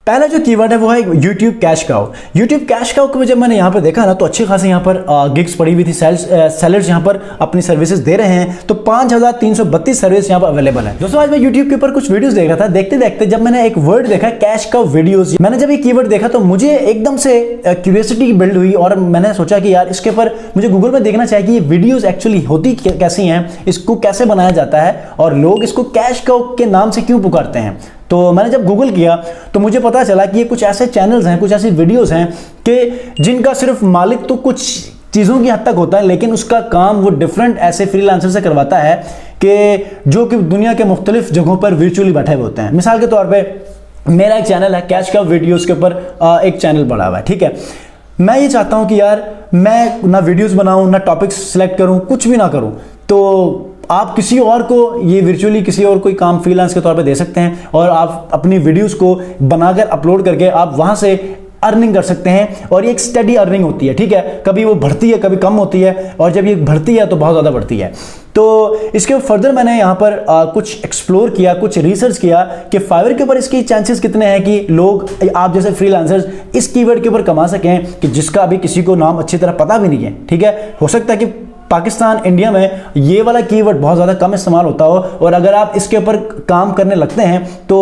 पहला जो कीवर्ड है वो है YouTube cash cow. YouTube cash cow को जब मैंने यहाँ पर देखा ना तो अच्छे खासे यहाँ पर गिग्स पड़ी हुई थी, सेलर्स यहाँ पर अपनी सर्विसेज दे रहे हैं। तो 5332 सर्विस यहाँ पर अवेलेबल है। दोस्तों आज मैं YouTube के ऊपर कुछ वीडियोस देख रहा था, देखते देखते जब मैंने एक वर्ड देखा कैश काउ वीडियोस, मैंने जब ये कीवर्ड देखा तो मुझे एकदम से क्यूरियोसिटी बिल्ड हुई और मैंने सोचा कि यार इसके ऊपर मुझे गूगल में देखना चाहिए कि ये वीडियोस एक्चुअली होती कैसी हैं, इसको कैसे बनाया जाता है और लोग इसको कैश काउ के नाम से क्यों पुकारते हैं। तो मैंने जब गूगल किया तो मुझे पता चला कि ये कुछ ऐसे चैनल्स हैं, कुछ ऐसी वीडियोस हैं कि जिनका सिर्फ मालिक तो कुछ चीज़ों की हद तक होता है, लेकिन उसका काम वो डिफरेंट ऐसे फ्रीलांसर से करवाता है कि जो कि दुनिया के मुख्तलिफ जगहों पर वर्चुअली बैठे हुए होते हैं। मिसाल के तौर पे मेरा एक चैनल है कैश काउ वीडियोस के ऊपर एक चैनल बना हुआ है, ठीक है। मैं ये चाहता हूँ कि यार मैं ना वीडियोस बनाऊँ, ना टॉपिक्स सिलेक्ट करूँ, कुछ भी ना करूँ, तो आप किसी और को ये वर्चुअली किसी और कोई काम फ्रीलांस के तौर पे दे सकते हैं और आप अपनी वीडियोस को बनाकर अपलोड करके आप वहां से अर्निंग कर सकते हैं। और ये एक स्टडी अर्निंग होती है, ठीक है। कभी वो बढ़ती है, कभी कम होती है, और जब ये बढ़ती है तो बहुत ज़्यादा बढ़ती है। तो इसके फर्दर मैंने यहाँ पर कुछ एक्सप्लोर किया, कुछ रिसर्च किया कि फाइवर के ऊपर इसकी चांसेस कितने हैं कि लोग आप जैसे फ्रीलांसर्स इस कीवर्ड के ऊपर कमा सकें कि जिसका अभी किसी को नाम अच्छी तरह पता भी नहीं है, ठीक है। हो सकता है कि पाकिस्तान, इंडिया में ये वाला कीवर्ड बहुत ज़्यादा कम इस्तेमाल होता हो और अगर आप इसके ऊपर काम करने लगते हैं तो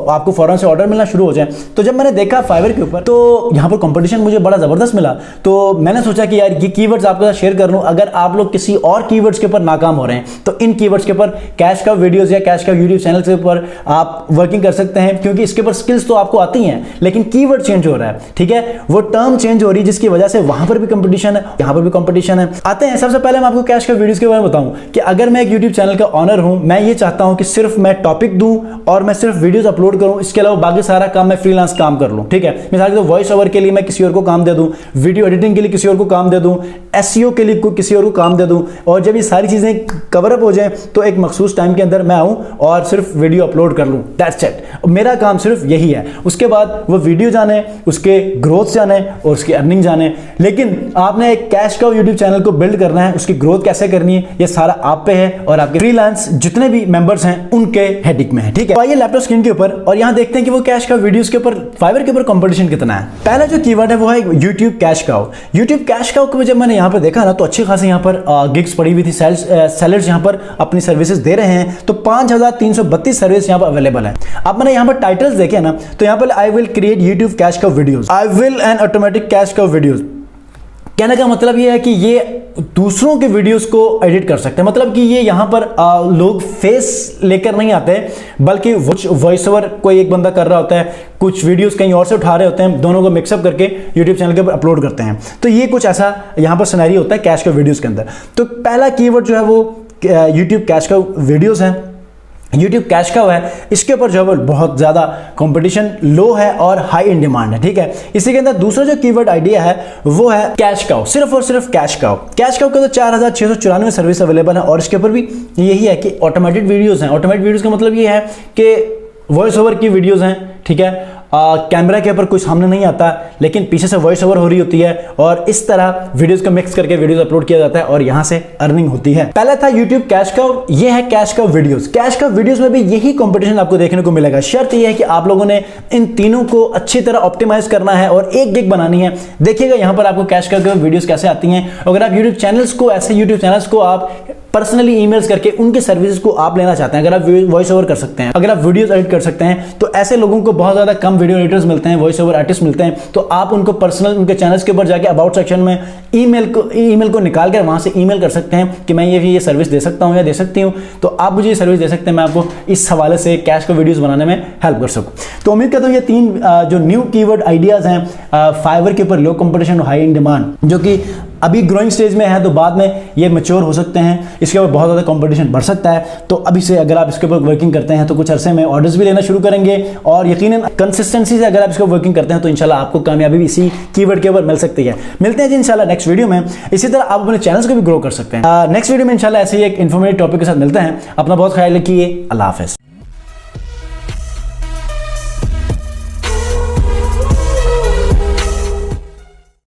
आपको फ़ौरन से ऑर्डर मिलना शुरू हो जाए। तो जब मैंने देखा फाइवर के ऊपर तो यहाँ पर कंपटीशन मुझे बड़ा ज़बरदस्त मिला। तो मैंने सोचा कि यार ये कीवर्ड्स आपके साथ शेयर कर लूँ। अगर आप लोग किसी और कीवर्ड्स के ऊपर नाकाम हो रहे हैं तो इन कीवर्ड्स के ऊपर कैश काउ वीडियोज़ या कैश काउ यूट्यूब चैनल के ऊपर आप वर्किंग कर सकते हैं, क्योंकि इसके ऊपर स्किल्स तो आपको आती हैं लेकिन कीवर्ड चेंज हो रहा है, ठीक है। वो टर्म चेंज हो रही है जिसकी वजह से वहाँ पर भी कंपटीशन है, यहाँ पर भी कंपटीशन है। आते हैं सबसे पहले मैं आपको कैश काउ वीडियोस के बारे में बताऊं कि अगर मैं एक YouTube चैनल का ऑनर हूं, मैं ये चाहता हूं कि सिर्फ मैं टॉपिक दूं और मैं सिर्फ वीडियोस अपलोड करूं, इसके अलावा बाकी सारा काम मैं फ्रीलांस काम कर लूं, ठीक है। मिसाल के तौर वॉइस ओवर के लिए मैं किसी और को काम दे दूं, वीडियो एडिटिंग के लिए किसी और को काम दे दूं, SEO के लिए किसी और को काम दे दूं, और जब ये सारी चीजें कवर अप हो जाएं तो एक मखसूस टाइम के अंदर मैं आऊं और सिर्फ वीडियो अपलोड कर लूं। दैट्स इट, मेरा काम सिर्फ यही है। उसके बाद वो वीडियो जाने, उसके ग्रोथ जाने और उसकी अर्निंग जाने। लेकिन आपने एक कैश काउ यूट्यूब चैनल को बिल्ड करना है, उसकी ग्रोथ कैसे करनी है, ये सारा आप पे है और आपके फ्रीलांस जितने भी मेंबर्स हैं उनके हेडिक में है, ठीक है। तो आइए लैपटॉप स्क्रीन के ऊपर और यहां देखते हैं कि वो कैश काउ वीडियोस के ऊपर फाइवर के ऊपर कंपटीशन कितना है। पहला जो कीवर्ड है वो है YouTube cash cow. YouTube cash cow को जब मैंने यहां पर देखा ना तो अच्छे खासे यहां पर गिग्स पड़ी हुई थी, सेलर्स यहां पर अपनी सर्विसेज दे रहे हैं। तो 5332 सर्विस यहां पर अवेलेबल है। अब मैंने यहां पर टाइटल्स देखे ना तो यहां पर I will create YouTube cash cow videos, I will an automatic cash cow videos. कहने का मतलब ये है कि ये दूसरों के वीडियोस को एडिट कर सकते हैं। मतलब कि ये यहाँ पर लोग फेस लेकर नहीं आते, बल्कि वॉइस ओवर कोई एक बंदा कर रहा होता है, कुछ वीडियोस कहीं और से उठा रहे होते हैं, दोनों को मिक्सअप करके यूट्यूब चैनल के ऊपर अपलोड करते हैं। तो ये कुछ ऐसा यहाँ पर सिनेरियो होता है कैश काउ वीडियोस के अंदर। तो पहला कीवर्ड जो है वो यूट्यूब कैश काउ वीडियोस है, YouTube कैश काउ है। इसके ऊपर जो है बहुत ज़्यादा कंपटीशन लो है और हाई इन डिमांड है, ठीक है। इसी के अंदर दूसरा जो कीवर्ड आइडिया है वो है कैश काउ, सिर्फ और सिर्फ कैश काउ। कैश काउ के तो 4694 सर्विस अवेलेबल है और इसके ऊपर भी यही है कि ऑटोमेटेड वीडियोज़ हैं। ऑटोमेटेड वीडियोज़ का मतलब ये है कि वॉइस ओवर की वीडियोज़ हैं, ठीक है। कैमरा के ऊपर कोई सामने नहीं आता लेकिन पीछे से वॉइस ओवर हो रही होती है और इस तरह वीडियोस को मिक्स करके वीडियोस अपलोड किया जाता है और यहां से अर्निंग होती है। पहला था YouTube कैश काउ, ये है cash cow videos. Cash cow videos में भी यही कंपटीशन आपको देखने को मिलेगा। शर्त यह है कि आप लोगों ने इन तीनों को अच्छी तरह ऑप्टिमाइज करना है और एक गिग बनानी है। देखिएगा यहां पर आपको कैश काउ के वीडियोस कैसे आती हैं। अगर आप यूट्यूब चैनल्स को, ऐसे यूट्यूब चैनल्स को आप पर्सनली ईमेल्स करके उनकी सर्विसेज को आप लेना चाहते हैं, अगर आप वॉइस ओवर कर सकते हैं, अगर आप वीडियोस एडिट कर सकते हैं, तो ऐसे लोगों को बहुत ज़्यादा कम वीडियो एडिटर्स मिलते हैं, वॉइस ओवर आर्टिस्ट मिलते हैं। तो आप उनको पर्सनल उनके चैनल्स के ऊपर जाके अबाउट सेक्शन में ईमेल को निकाल कर वहाँ से ईमेल कर सकते हैं कि मैं ये सर्विस दे सकता हूँ या दे सकती हूँ, तो आप मुझे ये सर्विस दे सकते हैं, मैं आपको इस हवाले से कैश काउ वीडियोज़ बनाने में हेल्प कर सकूँ। तो उम्मीद करता हूँ ये तीन जो न्यू कीवर्ड आइडियाज़ हैं फाइवर के ऊपर, लो कंपटीशन, हाई इन डिमांड, जो कि अभी ग्रोइंग स्टेज में है, तो बाद में ये मैच्योर हो सकते हैं, इसके ऊपर बहुत ज़्यादा कंपटीशन बढ़ सकता है। तो अभी से अगर आप इसके ऊपर वर्किंग करते हैं तो कुछ अरसे में ऑर्डर्स भी लेना शुरू करेंगे और यकीनन कंसिस्टेंसी से अगर आप इसको वर्किंग करते हैं तो इंशाल्लाह आपको कामयाबी भी इसी कीवर्ड के ऊपर मिल सकती है। मिलते हैं जी इंशाल्लाह नेक्स्ट वीडियो में। इसी तरह आप अपने चैनल्स को भी ग्रो कर सकते हैं। नेक्स्ट वीडियो में इंशाल्लाह ऐसे ही एक इन्फॉर्मेटिव टॉपिक के साथ मिलते हैं। अपना बहुत ख्याल रखिए। अल्लाह हाफिज़।